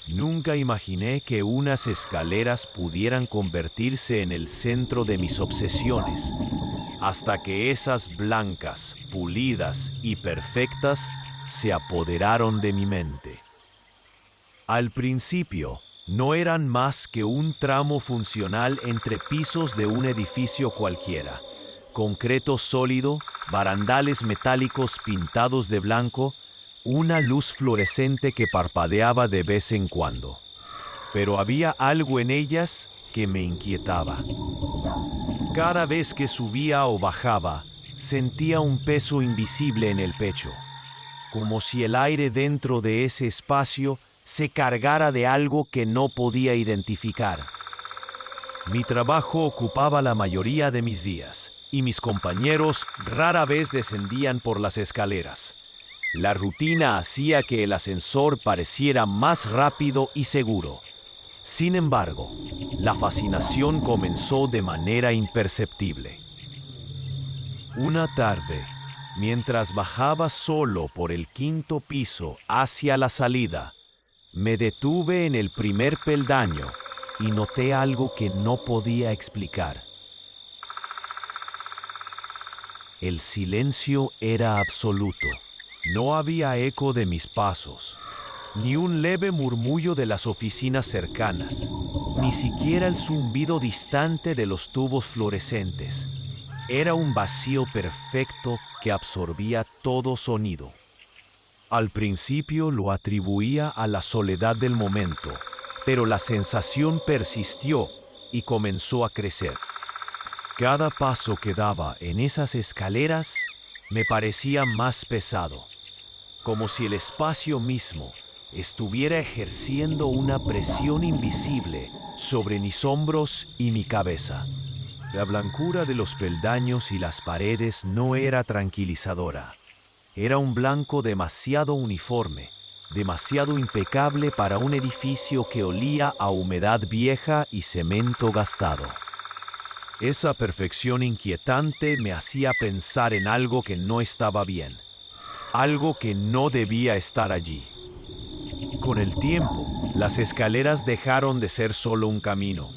Nunca imaginé que unas escaleras pudieran convertirse en el centro de mis obsesiones, hasta que esas blancas, pulidas y perfectas se apoderaron de mi mente. Al principio, no eran más que un tramo funcional entre pisos de un edificio cualquiera. Concreto sólido, barandales metálicos pintados de blanco, una luz fluorescente que parpadeaba de vez en cuando. Pero había algo en ellas que me inquietaba. Cada vez que subía o bajaba, sentía un peso invisible en el pecho, como si el aire dentro de ese espacio se cargara de algo que no podía identificar. Mi trabajo ocupaba la mayoría de mis días, y mis compañeros rara vez descendían por las escaleras. La rutina hacía que el ascensor pareciera más rápido y seguro. Sin embargo, la fascinación comenzó de manera imperceptible. Una tarde, mientras bajaba solo por el 5º piso hacia la salida, me detuve en el primer peldaño y noté algo que no podía explicar. El silencio era absoluto. No había eco de mis pasos, ni un leve murmullo de las oficinas cercanas, ni siquiera el zumbido distante de los tubos fluorescentes. Era un vacío perfecto que absorbía todo sonido. Al principio lo atribuía a la soledad del momento, pero la sensación persistió y comenzó a crecer. Cada paso que daba en esas escaleras me parecía más pesado, como si el espacio mismo estuviera ejerciendo una presión invisible sobre mis hombros y mi cabeza. La blancura de los peldaños y las paredes no era tranquilizadora. Era un blanco demasiado uniforme, demasiado impecable para un edificio que olía a humedad vieja y cemento gastado. Esa perfección inquietante me hacía pensar en algo que no estaba bien, algo que no debía estar allí. Con el tiempo, las escaleras dejaron de ser solo un camino.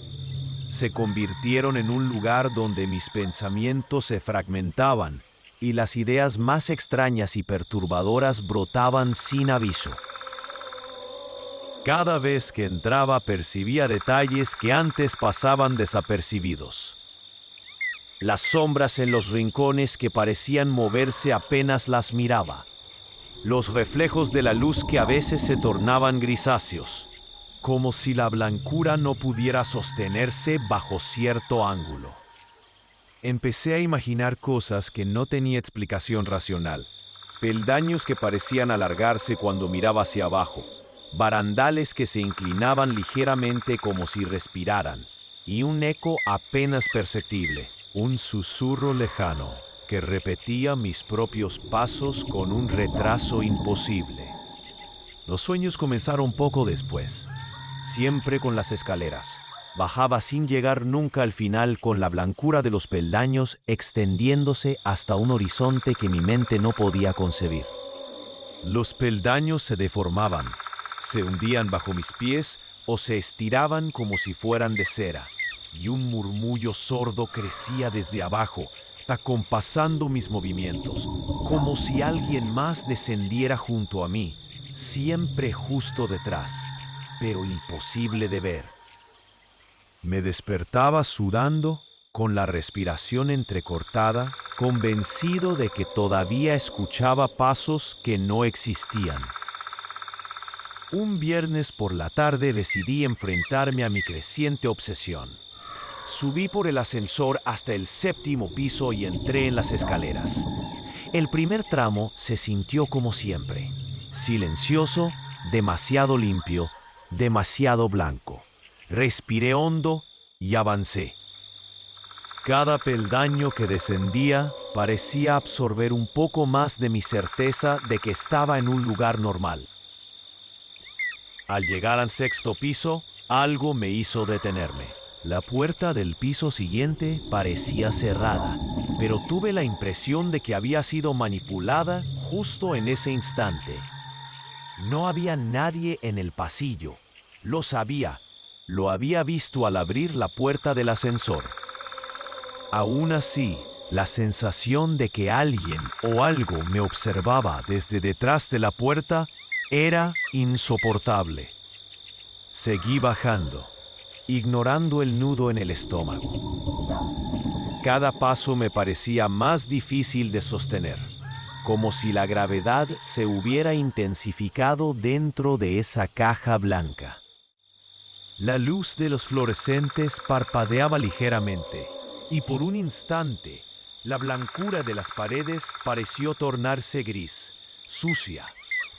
Se convirtieron en un lugar donde mis pensamientos se fragmentaban y las ideas más extrañas y perturbadoras brotaban sin aviso. Cada vez que entraba percibía detalles que antes pasaban desapercibidos. Las sombras en los rincones que parecían moverse apenas las miraba. Los reflejos de la luz que a veces se tornaban grisáceos, como si la blancura no pudiera sostenerse bajo cierto ángulo. Empecé a imaginar cosas que no tenía explicación racional. Peldaños que parecían alargarse cuando miraba hacia abajo, barandales que se inclinaban ligeramente como si respiraran, y un eco apenas perceptible, un susurro lejano que repetía mis propios pasos con un retraso imposible. Los sueños comenzaron poco después, siempre con las escaleras. Bajaba sin llegar nunca al final, con la blancura de los peldaños extendiéndose hasta un horizonte que mi mente no podía concebir. Los peldaños se deformaban, se hundían bajo mis pies o se estiraban como si fueran de cera, y un murmullo sordo crecía desde abajo, acompasando mis movimientos, como si alguien más descendiera junto a mí, siempre justo detrás, pero imposible de ver. Me despertaba sudando, con la respiración entrecortada, convencido de que todavía escuchaba pasos que no existían. Un viernes por la tarde decidí enfrentarme a mi creciente obsesión. Subí por el ascensor hasta el 7º piso y entré en las escaleras. El primer tramo se sintió como siempre, silencioso, demasiado limpio, demasiado blanco. Respiré hondo y avancé. Cada peldaño que descendía parecía absorber un poco más de mi certeza de que estaba en un lugar normal. Al llegar al 6º piso, algo me hizo detenerme. La puerta del piso siguiente parecía cerrada, pero tuve la impresión de que había sido manipulada justo en ese instante. No había nadie en el pasillo, Lo sabía. Lo había visto al abrir la puerta del ascensor. Aún así, la sensación de que alguien o algo me observaba desde detrás de la puerta era insoportable. Seguí bajando, ignorando el nudo en el estómago. Cada paso me parecía más difícil de sostener, como si la gravedad se hubiera intensificado dentro de esa caja blanca. La luz de los fluorescentes parpadeaba ligeramente, y por un instante, la blancura de las paredes pareció tornarse gris, sucia,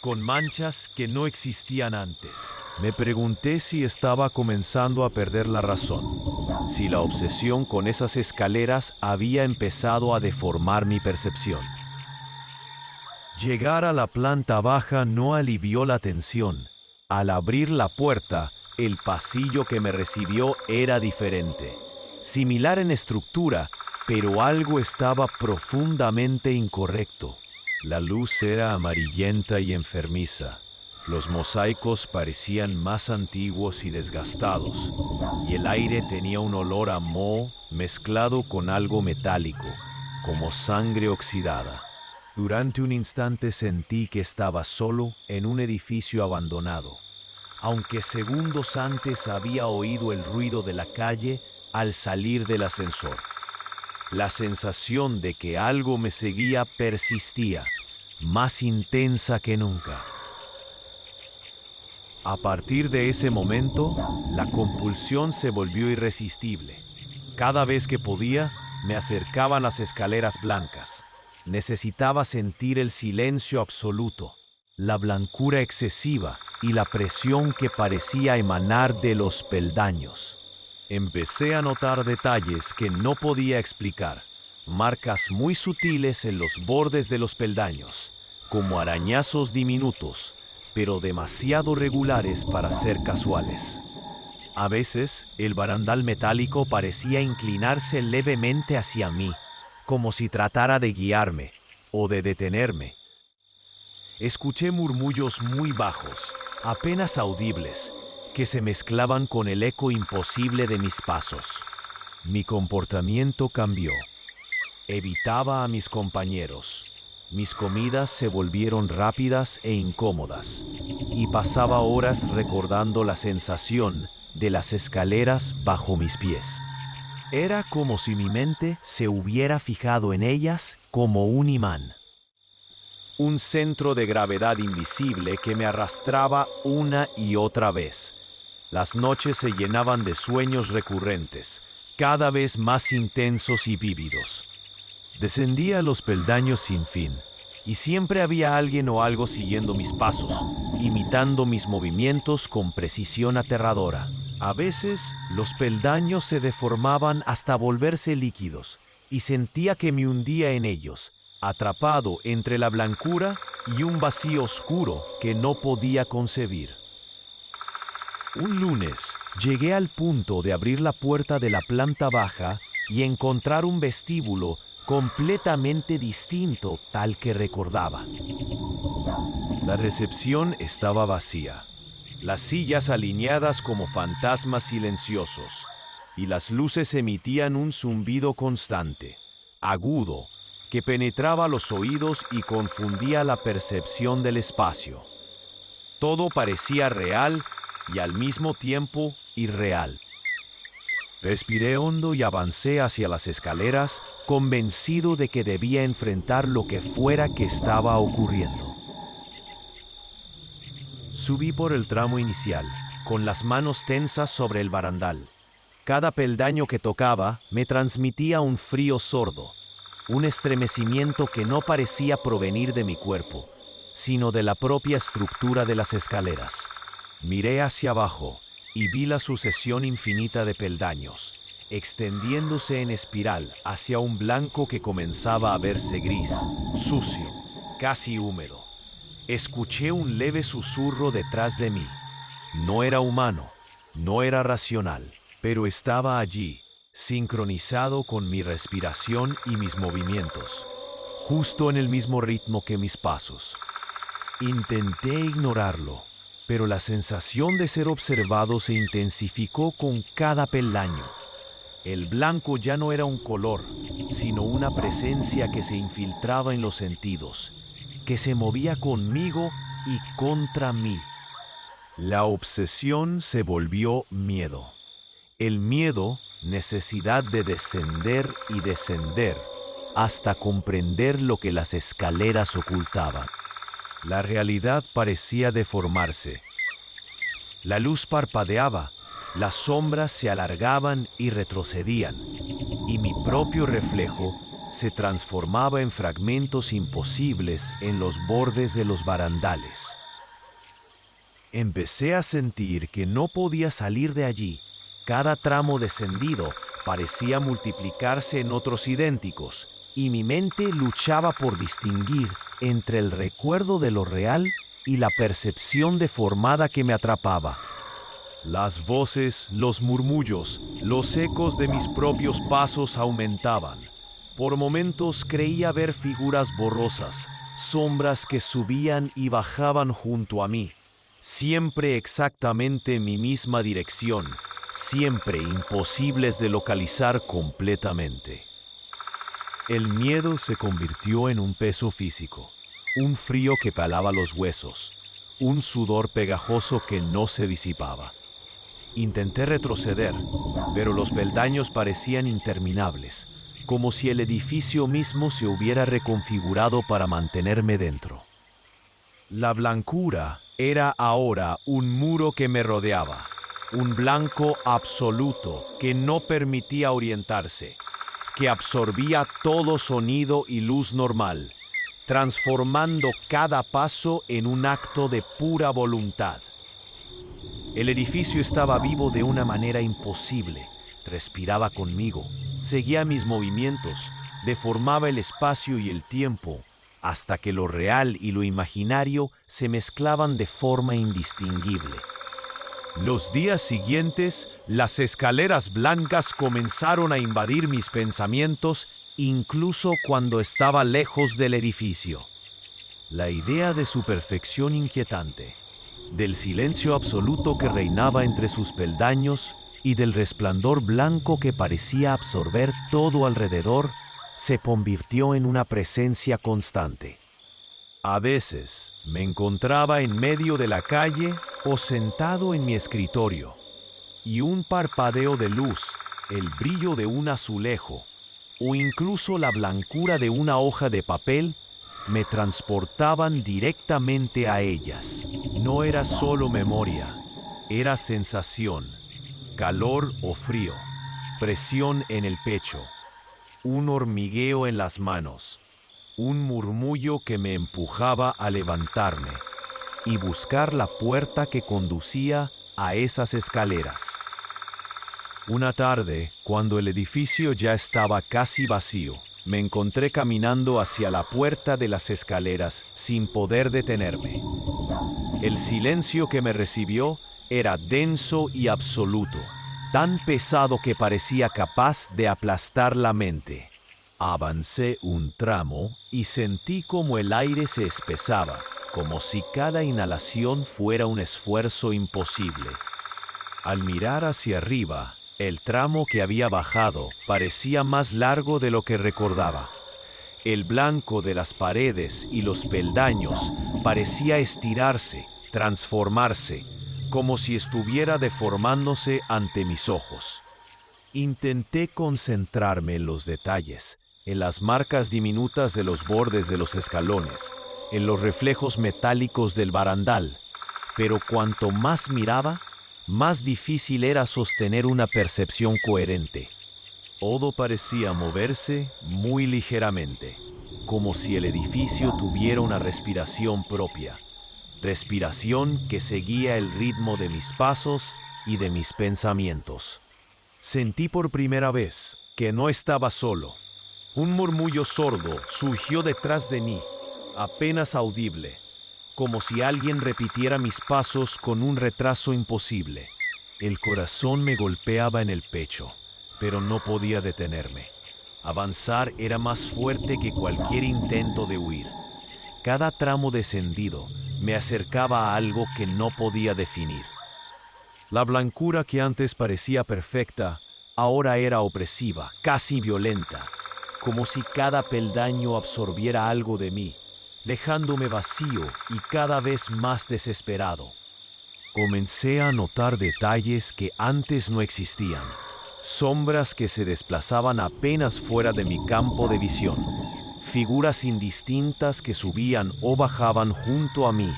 con manchas que no existían antes. Me pregunté si estaba comenzando a perder la razón, si la obsesión con esas escaleras había empezado a deformar mi percepción. Llegar a la planta baja no alivió la tensión. Al abrir la puerta, el pasillo que me recibió era diferente, similar en estructura, pero algo estaba profundamente incorrecto. La luz era amarillenta y enfermiza. Los mosaicos parecían más antiguos y desgastados, y el aire tenía un olor a moho mezclado con algo metálico, como sangre oxidada. Durante un instante sentí que estaba solo en un edificio abandonado, aunque segundos antes había oído el ruido de la calle al salir del ascensor. La sensación de que algo me seguía persistía, más intensa que nunca. A partir de ese momento, la compulsión se volvió irresistible. Cada vez que podía, me acercaba a las escaleras blancas. Necesitaba sentir el silencio absoluto, la blancura excesiva y la presión que parecía emanar de los peldaños. Empecé a notar detalles que no podía explicar, marcas muy sutiles en los bordes de los peldaños, como arañazos diminutos, pero demasiado regulares para ser casuales. A veces, el barandal metálico parecía inclinarse levemente hacia mí, como si tratara de guiarme o de detenerme. Escuché murmullos muy bajos, apenas audibles, que se mezclaban con el eco imposible de mis pasos. Mi comportamiento cambió. Evitaba a mis compañeros. Mis comidas se volvieron rápidas e incómodas, y pasaba horas recordando la sensación de las escaleras bajo mis pies. Era como si mi mente se hubiera fijado en ellas como un imán. Un centro de gravedad invisible que me arrastraba una y otra vez. Las noches se llenaban de sueños recurrentes, cada vez más intensos y vívidos. Descendía los peldaños sin fin, y siempre había alguien o algo siguiendo mis pasos, imitando mis movimientos con precisión aterradora. A veces, los peldaños se deformaban hasta volverse líquidos, y sentía que me hundía en ellos, atrapado entre la blancura y un vacío oscuro que no podía concebir. Un lunes, llegué al punto de abrir la puerta de la planta baja y encontrar un vestíbulo completamente distinto tal que recordaba. La recepción estaba vacía, las sillas alineadas como fantasmas silenciosos, y las luces emitían un zumbido constante, agudo, que penetraba los oídos y confundía la percepción del espacio. Todo parecía real y al mismo tiempo irreal. Respiré hondo y avancé hacia las escaleras, convencido de que debía enfrentar lo que fuera que estaba ocurriendo. Subí por el tramo inicial, con las manos tensas sobre el barandal. Cada peldaño que tocaba me transmitía un frío sordo, un estremecimiento que no parecía provenir de mi cuerpo, sino de la propia estructura de las escaleras. Miré hacia abajo y vi la sucesión infinita de peldaños, extendiéndose en espiral hacia un blanco que comenzaba a verse gris, sucio, casi húmedo. Escuché un leve susurro detrás de mí. No era humano, no era racional, pero estaba allí, sincronizado con mi respiración y mis movimientos, justo en el mismo ritmo que mis pasos. Intenté ignorarlo, pero la sensación de ser observado se intensificó con cada peldaño. El blanco ya no era un color, sino una presencia que se infiltraba en los sentidos, que se movía conmigo y contra mí. La obsesión se volvió miedo. El miedo, necesidad de descender y descender, hasta comprender lo que las escaleras ocultaban. La realidad parecía deformarse. La luz parpadeaba, las sombras se alargaban y retrocedían, y mi propio reflejo se transformaba en fragmentos imposibles en los bordes de los barandales. Empecé a sentir que no podía salir de allí. Cada tramo descendido parecía multiplicarse en otros idénticos, y mi mente luchaba por distinguir entre el recuerdo de lo real y la percepción deformada que me atrapaba. Las voces, los murmullos, los ecos de mis propios pasos aumentaban. Por momentos creía ver figuras borrosas, sombras que subían y bajaban junto a mí, siempre exactamente en mi misma dirección, siempre imposibles de localizar completamente. El miedo se convirtió en un peso físico, un frío que pelaba los huesos, un sudor pegajoso que no se disipaba. Intenté retroceder, pero los peldaños parecían interminables, como si el edificio mismo se hubiera reconfigurado para mantenerme dentro. La blancura era ahora un muro que me rodeaba, un blanco absoluto que no permitía orientarse, que absorbía todo sonido y luz normal, transformando cada paso en un acto de pura voluntad. El edificio estaba vivo de una manera imposible, respiraba conmigo, seguía mis movimientos, deformaba el espacio y el tiempo, hasta que lo real y lo imaginario se mezclaban de forma indistinguible. Los días siguientes, las escaleras blancas comenzaron a invadir mis pensamientos, incluso cuando estaba lejos del edificio. La idea de su perfección inquietante, del silencio absoluto que reinaba entre sus peldaños y del resplandor blanco que parecía absorber todo alrededor, se convirtió en una presencia constante. A veces me encontraba en medio de la calle o sentado en mi escritorio, y un parpadeo de luz, el brillo de un azulejo, o incluso la blancura de una hoja de papel, me transportaban directamente a ellas. No era solo memoria, era sensación, calor o frío, presión en el pecho, un hormigueo en las manos, un murmullo que me empujaba a levantarme y buscar la puerta que conducía a esas escaleras. Una tarde, cuando el edificio ya estaba casi vacío, me encontré caminando hacia la puerta de las escaleras sin poder detenerme. El silencio que me recibió era denso y absoluto, tan pesado que parecía capaz de aplastar la mente. Avancé un tramo y sentí como el aire se espesaba, como si cada inhalación fuera un esfuerzo imposible. Al mirar hacia arriba, el tramo que había bajado parecía más largo de lo que recordaba. El blanco de las paredes y los peldaños parecía estirarse, transformarse, como si estuviera deformándose ante mis ojos. Intenté concentrarme en los detalles, en las marcas diminutas de los bordes de los escalones, en los reflejos metálicos del barandal, pero cuanto más miraba, más difícil era sostener una percepción coherente. Todo parecía moverse muy ligeramente, como si el edificio tuviera una respiración propia, respiración que seguía el ritmo de mis pasos y de mis pensamientos. Sentí por primera vez que no estaba solo. Un murmullo sordo surgió detrás de mí, apenas audible, como si alguien repitiera mis pasos con un retraso imposible. El corazón me golpeaba en el pecho, pero no podía detenerme. Avanzar era más fuerte que cualquier intento de huir. Cada tramo descendido me acercaba a algo que no podía definir. La blancura que antes parecía perfecta, ahora era opresiva, casi violenta, como si cada peldaño absorbiera algo de mí, dejándome vacío y cada vez más desesperado. Comencé a notar detalles que antes no existían, sombras que se desplazaban apenas fuera de mi campo de visión, figuras indistintas que subían o bajaban junto a mí,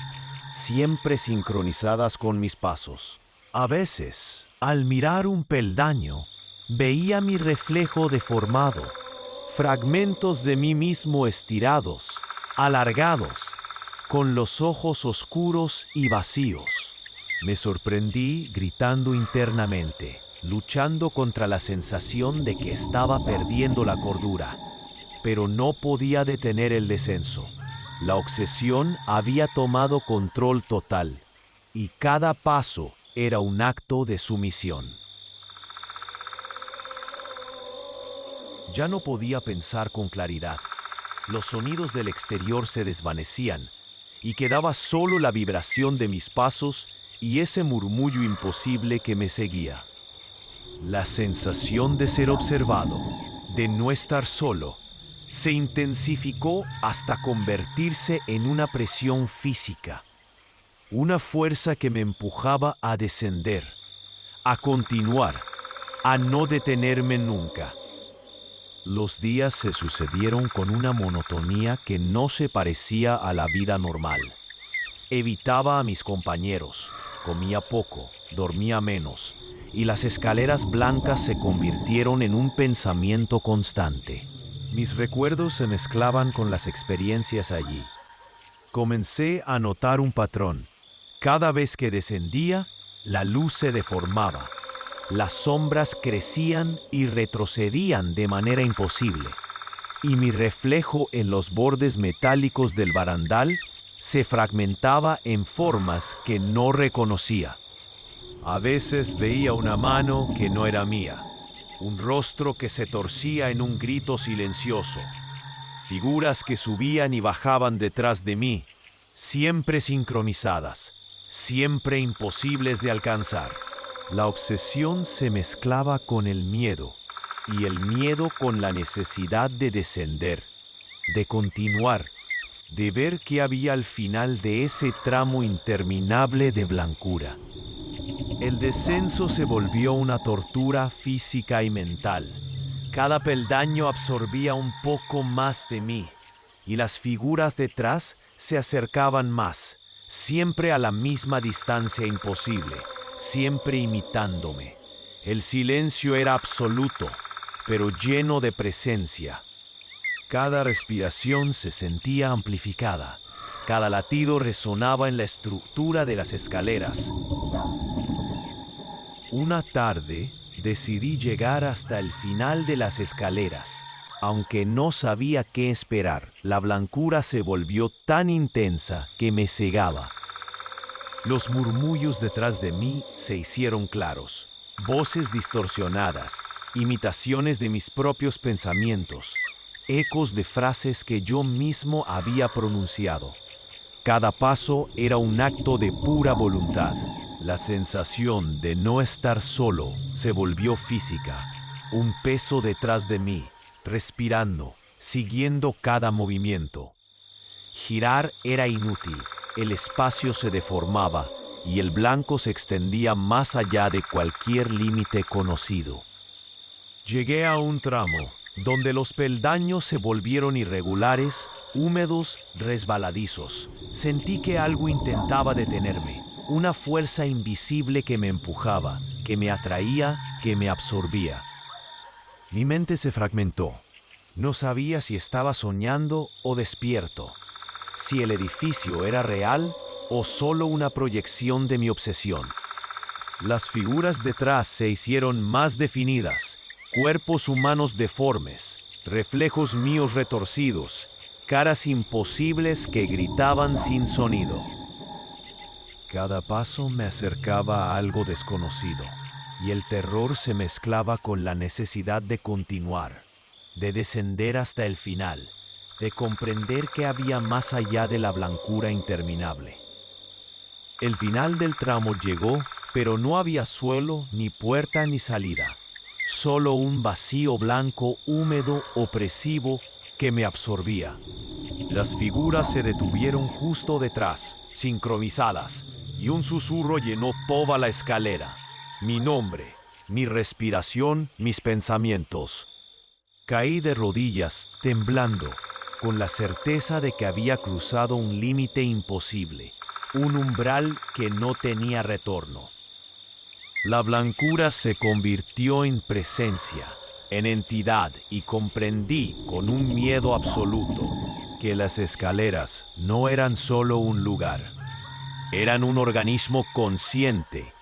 siempre sincronizadas con mis pasos. A veces, al mirar un peldaño, veía mi reflejo deformado, fragmentos de mí mismo estirados, alargados, con los ojos oscuros y vacíos. Me sorprendí gritando internamente, luchando contra la sensación de que estaba perdiendo la cordura, pero no podía detener el descenso. La obsesión había tomado control total, y cada paso era un acto de sumisión. Ya no podía pensar con claridad. Los sonidos del exterior se desvanecían y quedaba solo la vibración de mis pasos y ese murmullo imposible que me seguía. La sensación de ser observado, de no estar solo, se intensificó hasta convertirse en una presión física, una fuerza que me empujaba a descender, a continuar, a no detenerme nunca. Los días se sucedieron con una monotonía que no se parecía a la vida normal. Evitaba a mis compañeros, comía poco, dormía menos, y las escaleras blancas se convirtieron en un pensamiento constante. Mis recuerdos se mezclaban con las experiencias allí. Comencé a notar un patrón. Cada vez que descendía, la luz se deformaba. Las sombras crecían y retrocedían de manera imposible, y mi reflejo en los bordes metálicos del barandal se fragmentaba en formas que no reconocía. A veces veía una mano que no era mía, un rostro que se torcía en un grito silencioso, figuras que subían y bajaban detrás de mí, siempre sincronizadas, siempre imposibles de alcanzar. La obsesión se mezclaba con el miedo, y el miedo con la necesidad de descender, de continuar, de ver qué había al final de ese tramo interminable de blancura. El descenso se volvió una tortura física y mental. Cada peldaño absorbía un poco más de mí, y las figuras detrás se acercaban más, siempre a la misma distancia imposible, siempre imitándome. El silencio era absoluto, pero lleno de presencia. Cada respiración se sentía amplificada. Cada latido resonaba en la estructura de las escaleras. Una tarde decidí llegar hasta el final de las escaleras. Aunque no sabía qué esperar, la blancura se volvió tan intensa que me cegaba. Los murmullos detrás de mí se hicieron claros, voces distorsionadas, imitaciones de mis propios pensamientos, ecos de frases que yo mismo había pronunciado. Cada paso era un acto de pura voluntad. La sensación de no estar solo se volvió física, un peso detrás de mí, respirando, siguiendo cada movimiento. Girar era inútil. El espacio se deformaba y el blanco se extendía más allá de cualquier límite conocido. Llegué a un tramo donde los peldaños se volvieron irregulares, húmedos, resbaladizos. Sentí que algo intentaba detenerme, una fuerza invisible que me empujaba, que me atraía, que me absorbía. Mi mente se fragmentó. No sabía si estaba soñando o despierto, si el edificio era real o solo una proyección de mi obsesión. Las figuras detrás se hicieron más definidas, cuerpos humanos deformes, reflejos míos retorcidos, caras imposibles que gritaban sin sonido. Cada paso me acercaba a algo desconocido, y el terror se mezclaba con la necesidad de continuar, de descender hasta el final, de comprender qué había más allá de la blancura interminable. El final del tramo llegó, pero no había suelo, ni puerta, ni salida. Solo un vacío blanco, húmedo, opresivo, que me absorbía. Las figuras se detuvieron justo detrás, sincronizadas, y un susurro llenó toda la escalera. Mi nombre, mi respiración, mis pensamientos. Caí de rodillas, temblando, con la certeza de que había cruzado un límite imposible, un umbral que no tenía retorno. La blancura se convirtió en presencia, en entidad, y comprendí con un miedo absoluto que las escaleras no eran solo un lugar. Eran un organismo consciente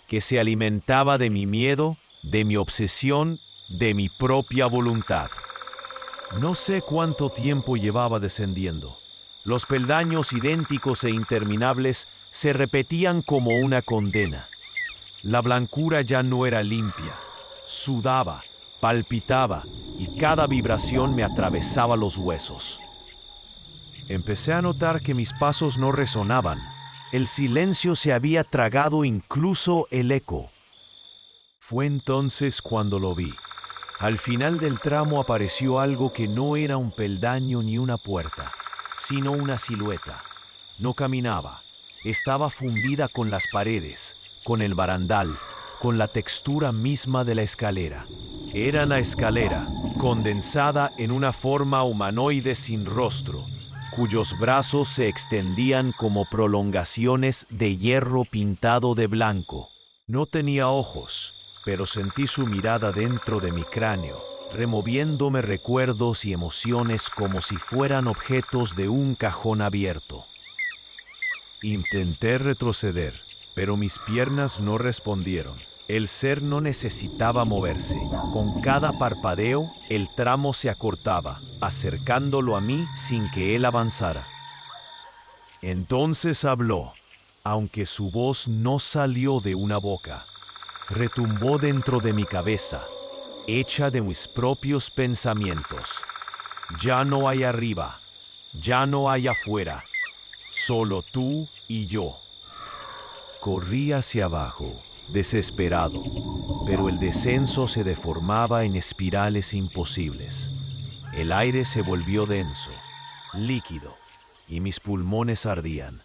que se alimentaba de mi miedo, de mi obsesión, de mi propia voluntad. No sé cuánto tiempo llevaba descendiendo. Los peldaños idénticos e interminables se repetían como una condena. La blancura ya no era limpia. Sudaba, palpitaba y cada vibración me atravesaba los huesos. Empecé a notar que mis pasos no resonaban. El silencio se había tragado incluso el eco. Fue entonces cuando lo vi. Al final del tramo apareció algo que no era un peldaño ni una puerta, sino una silueta. No caminaba, estaba fundida con las paredes, con el barandal, con la textura misma de la escalera. Era la escalera, condensada en una forma humanoide sin rostro, cuyos brazos se extendían como prolongaciones de hierro pintado de blanco. No tenía ojos, pero sentí su mirada dentro de mi cráneo, removiéndome recuerdos y emociones como si fueran objetos de un cajón abierto. Intenté retroceder, pero mis piernas no respondieron. El ser no necesitaba moverse. Con cada parpadeo, el tramo se acortaba, acercándolo a mí sin que él avanzara. Entonces habló, aunque su voz no salió de una boca. Retumbó dentro de mi cabeza, hecha de mis propios pensamientos. Ya no hay arriba, ya no hay afuera, solo tú y yo. Corrí hacia abajo, desesperado, pero el descenso se deformaba en espirales imposibles. El aire se volvió denso, líquido, y mis pulmones ardían.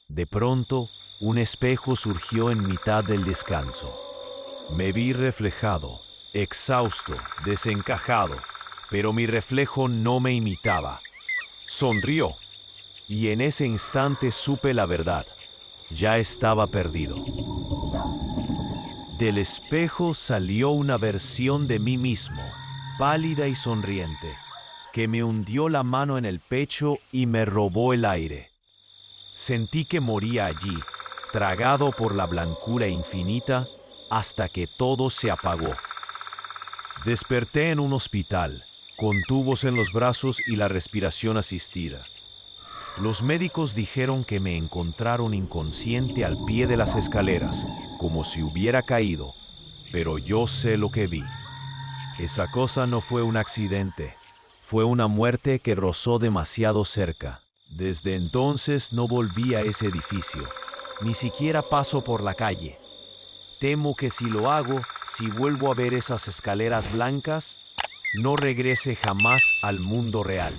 De pronto, un espejo surgió en mitad del descanso. Me vi reflejado, exhausto, desencajado, pero mi reflejo no me imitaba. Sonrió, y en ese instante supe la verdad. Ya estaba perdido. Del espejo salió una versión de mí mismo, pálida y sonriente, que me hundió la mano en el pecho y me robó el aire. Sentí que moría allí, tragado por la blancura infinita, hasta que todo se apagó. Desperté en un hospital, con tubos en los brazos y la respiración asistida. Los médicos dijeron que me encontraron inconsciente al pie de las escaleras, como si hubiera caído, pero yo sé lo que vi. Esa cosa no fue un accidente, fue una muerte que rozó demasiado cerca. Desde entonces no volví a ese edificio, ni siquiera paso por la calle. Temo que si lo hago, si vuelvo a ver esas escaleras blancas, no regrese jamás al mundo real.